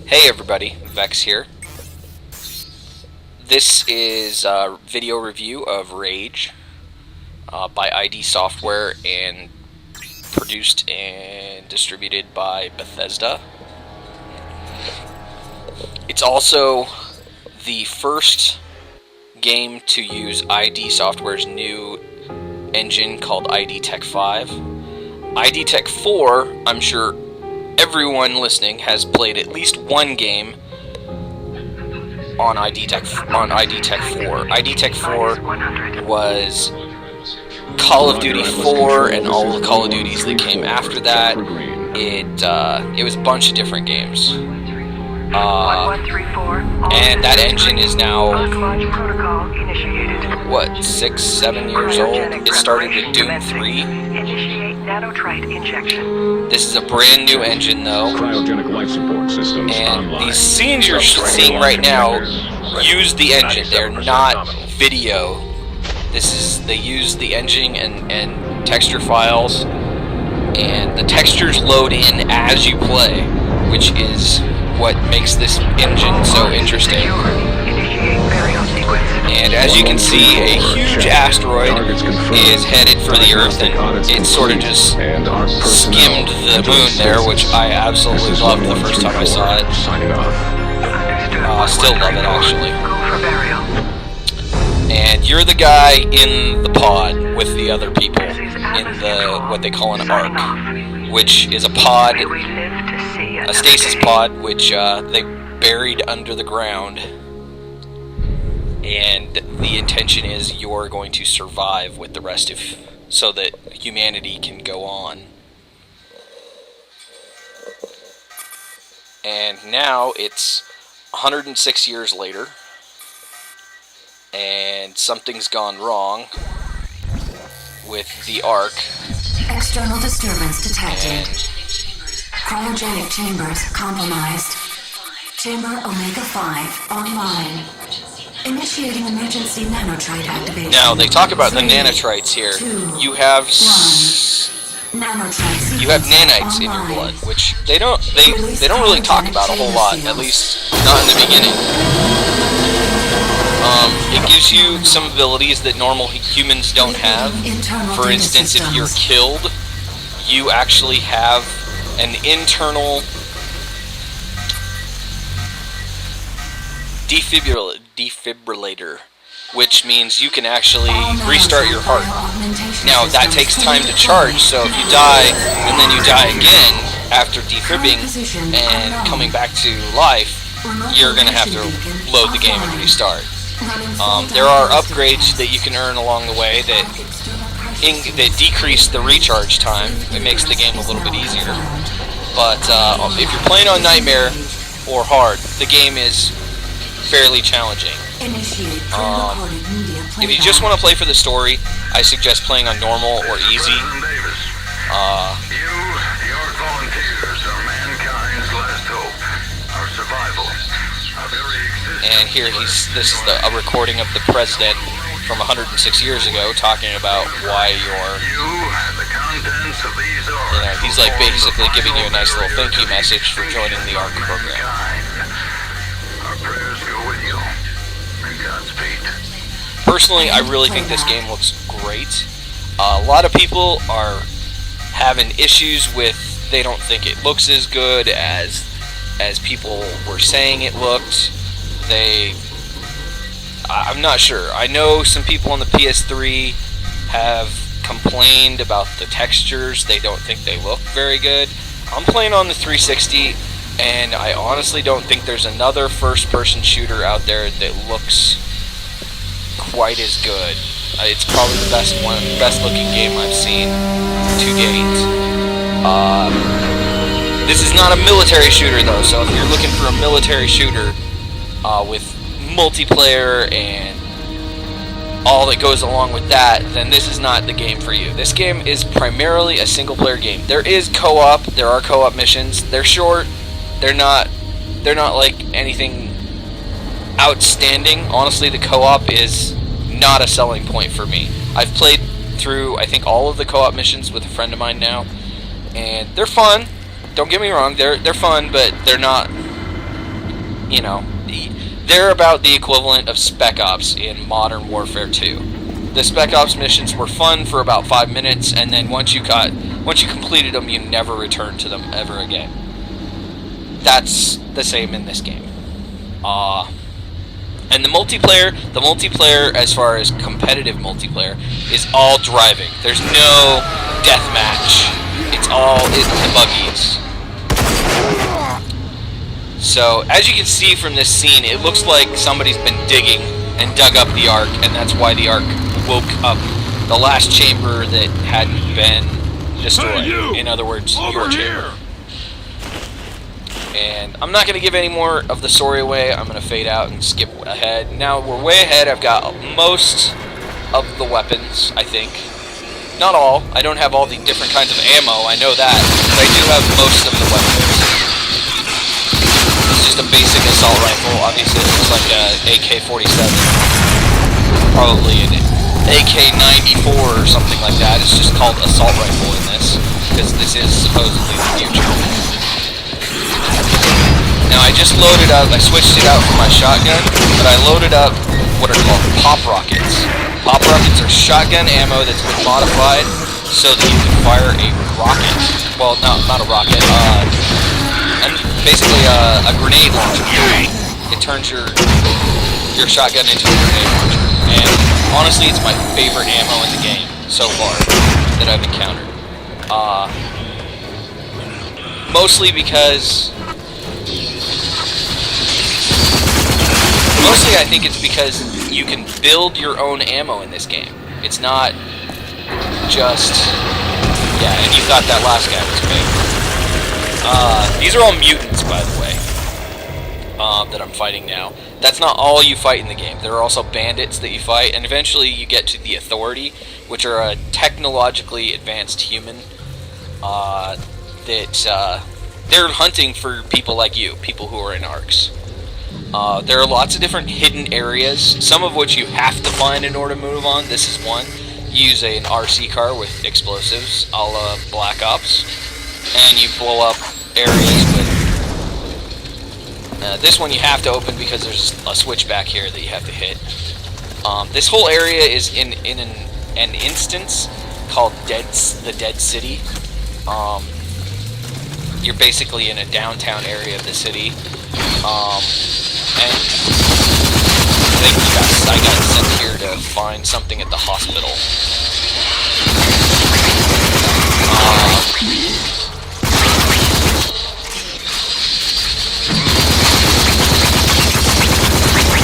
Hey everybody, Vex here. This is a video review of Rage by ID Software and produced and distributed by Bethesda. It's also the first game to use ID Software's new engine called ID Tech 5. ID Tech 4, I'm sure everyone listening has played at least one game on ID Tech 4. ID Tech 4 was Call of Duty 4 and all the Call of Duties that came after that. It was a bunch of different games. And that engine is now, what, 6-7 years old? It started with Doom 3. This is a brand new engine though. Cryogenic life support systems and online. these scenes you're seeing right now use the engine. They're not video. They use the engine and texture files, and the textures load in as you play, which is what makes this engine so interesting. And as you can see, a huge asteroid is headed for the Earth, and it sort of just skimmed the moon there, which I absolutely loved the first time I saw it. Still love it, actually. And you're the guy in the pod with the other people in the what they call an arc, which is a pod, a stasis pod, which they buried under the ground. And the intention is you're going to survive with the rest of, so that humanity can go on. And now it's 106 years later, and something's gone wrong with the Ark. External disturbance detected. Cryogenic chambers compromised. Chamber Omega-5 online. Initiating emergency nanotrite activation. Now they talk about the nanotrites here. You have nanites in your blood, which they don't really talk about a whole lot, at least not in the beginning. It gives you some abilities that normal humans don't have. For instance, if you're killed, you actually have an internal defibrillator, which means you can actually restart your heart. Now that takes time to charge, so if you die and then you die again after defibbing and coming back to life, you're going to have to load the game and restart. There are upgrades that you can earn along the way that decrease the recharge time. It makes the game a little bit easier. But if you're playing on Nightmare or Hard, the game is fairly challenging. If you just want to play for the story, I suggest playing on normal or easy. Your volunteers are mankind's last hope. Our survival. Our very existence. And here this is a recording of the president from 106 years ago talking about why you're, The contents of these he's like basically giving you a nice little thank you message for joining the ARC program. Our prayers go with you. And Godspeed. Personally, I really think this game looks great. A lot of people are having issues with, they don't think it looks as good as people were saying it looked. I'm not sure. I know some people on the PS3 have complained about the textures. They don't think they look very good. I'm playing on the 360, and I honestly don't think there's another first-person shooter out there that looks quite as good. It's probably the best looking game I've seen to date. This is not a military shooter though, so if you're looking for a military shooter with multiplayer and all that goes along with that, then this is not the game for you. This game is primarily a single player game. There is co-op, there are co-op missions. They're short. They're not like anything outstanding. Honestly, the co-op is not a selling point for me. I've played through, I think, all of the co-op missions with a friend of mine now, and they're fun. Don't get me wrong, they're fun, but they're not you know, they're about the equivalent of Spec Ops in Modern Warfare 2. The Spec Ops missions were fun for about 5 minutes, and then once you completed them, you never returned to them ever again. That's the same in this game. And the multiplayer, as far as competitive multiplayer, is all driving. There's no deathmatch. It's all in the buggies. So, as you can see from this scene, it looks like somebody's been digging and dug up the Ark, and that's why the Ark woke up the last chamber that hadn't been destroyed. Hey, in other words, over your here. chamber. And I'm not going to give any more of the story away. I'm going to fade out and skip ahead. Now, we're way ahead. I've got most of the weapons, I think. Not all. I don't have all the different kinds of ammo, I know that. But I do have most of the weapons. It's just a basic assault rifle. Obviously, it looks like a AK-47. Probably an AK-94 or something like that. It's just called assault rifle in this, because this is supposedly the future. Now, I just loaded up, I switched it out from my shotgun, but I loaded up what are called pop rockets. Pop rockets are shotgun ammo that's been modified so that you can fire a rocket. Well, not a rocket, basically a grenade launcher. It turns your shotgun into a grenade launcher. And honestly, it's my favorite ammo in the game so far that I've encountered. Mostly I think it's because you can build your own ammo in this game. It's not just... Yeah, and you thought that last guy was fake. These are all mutants, by the way, that I'm fighting now. That's not all you fight in the game. There are also bandits that you fight, and eventually you get to the Authority, which are a technologically advanced human they're hunting for people like you, people who are in ARCs. There are lots of different hidden areas, some of which you have to find in order to move on. This is one. You use an RC car with explosives, a la Black Ops, and you blow up areas with... this one you have to open because there's a switch back here that you have to hit. This whole area is in an instance called the Dead City. You're basically in a downtown area of the city. And I got sent here to find something at the hospital.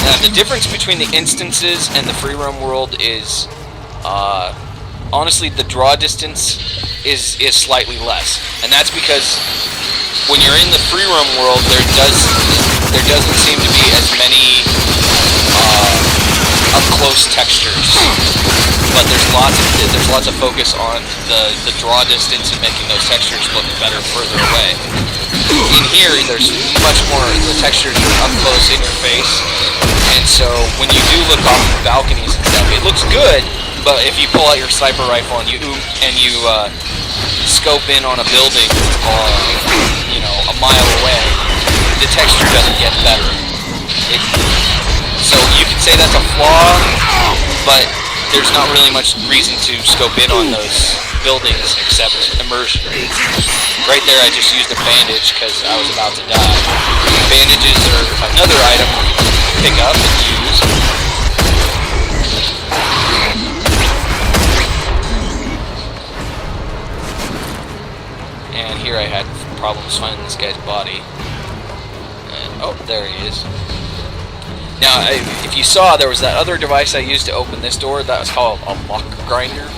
Now, the difference between the instances and the free roam world is, honestly, the draw distance is slightly less, and that's because when you're in the free roam world, there doesn't seem to be as many up close textures, but there's lots of focus on the draw distance and making those textures look better further away. In here, there's much more. The textures are up close in your face, and so when you do look off the balconies and stuff, it looks good. But if you pull out your sniper rifle and you scope in on a building, a mile away, the texture doesn't get better. So you could say that's a flaw, but there's not really much reason to scope in on those buildings except immersion. Right there, I just used a bandage because I was about to die. Bandages are another item you can pick up and use. And here I had problems finding this guy's body. And, oh, there he is. Now, if you saw, there was that other device I used to open this door. That was called a lock grinder.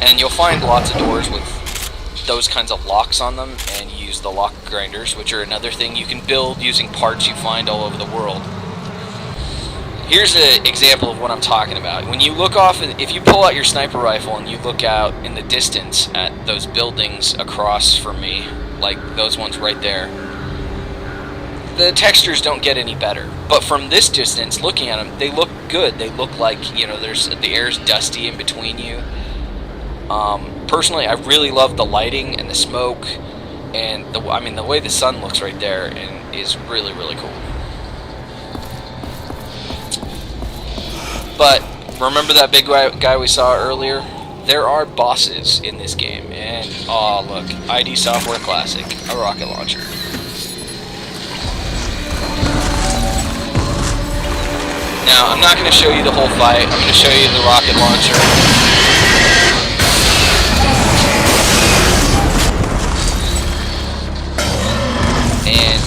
And you'll find lots of doors with those kinds of locks on them, and you use the lock grinders, which are another thing you can build using parts you find all over the world. Here's an example of what I'm talking about. When you look off, if you pull out your sniper rifle and you look out in the distance at those buildings across from me, like those ones right there, the textures don't get any better. But from this distance, looking at them, they look good. They look like, the air's dusty in between you. Personally, I really love the lighting and the smoke, and the way the sun looks right there and is really, really cool. But remember that big guy we saw earlier? There are bosses in this game, and oh look, ID Software Classic, a rocket launcher. Now, I'm not going to show you the whole fight, I'm going to show you the rocket launcher. And,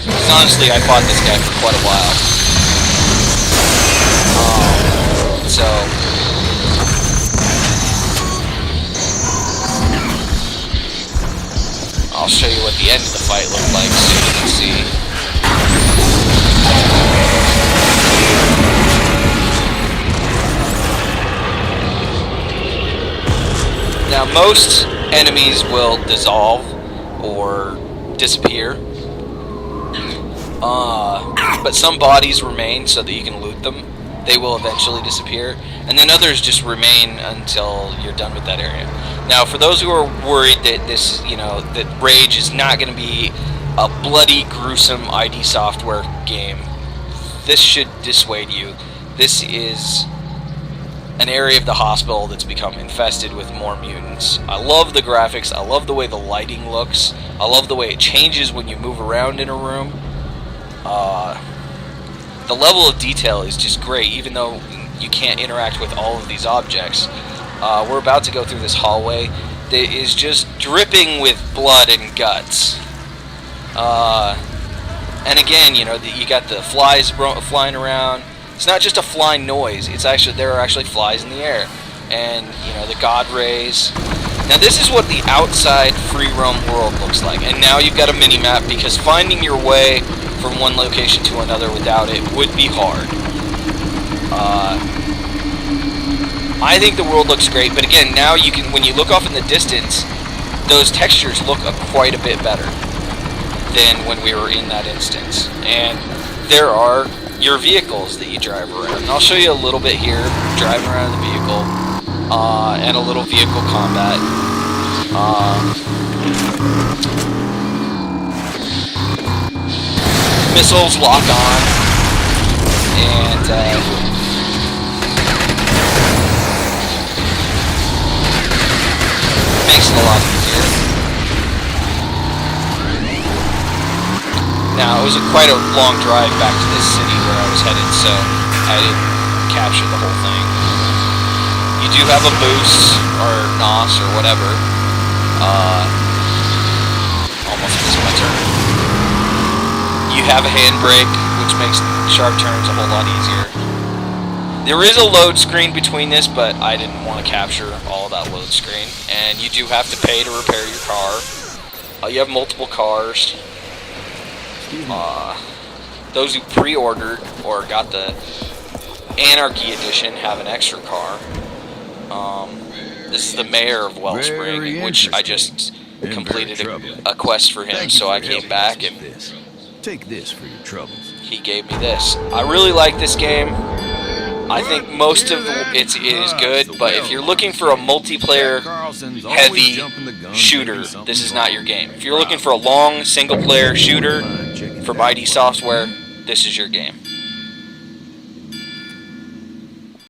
because honestly, I fought this guy for quite a while. So... I'll show you what the end of the fight looked like so you can see. Now most enemies will dissolve or disappear, but some bodies remain so that you can loot them. They will eventually disappear, and then others just remain until you're done with that area. Now, for those who are worried that this, that Rage is not going to be a bloody, gruesome ID Software game, this should dissuade you. This is an area of the hospital that's become infested with more mutants. I love the graphics, I love the way the lighting looks, I love the way it changes when you move around in a room. The level of detail is just great, even though you can't interact with all of these objects. We're about to go through this hallway that is just dripping with blood and guts. And again, you got the flies flying around. It's not just a flying noise. There are actually flies in the air, and the God rays. Now this is what the outside free roam world looks like. And now you've got a mini map because finding your way from one location to another without it would be hard. I think the world looks great, but again, now you can, when you look off in the distance, those textures look quite a bit better than when we were in that instance. And there are your vehicles that you drive around. And I'll show you a little bit here, driving around the vehicle, and a little vehicle combat. Missiles lock on, and makes it a lot easier. Now, it was quite a long drive back to this city where I was headed, so I didn't capture the whole thing. You do have a boost, or NOS, or whatever. Almost missed my turn. You have a handbrake, which makes sharp turns a whole lot easier. There is a load screen between this, but I didn't want to capture all of that load screen. And you do have to pay to repair your car. You have multiple cars. Those who pre-ordered or got the Anarchy Edition have an extra car. This is the mayor of Wellspring, which I just completed a quest for him, so I came back and take this for your troubles. He gave me this. I really like this game. I think most of it is good, but if you're looking for a multiplayer heavy shooter, this is not your game. If you're looking for a long single player shooter from ID Software, this is your game.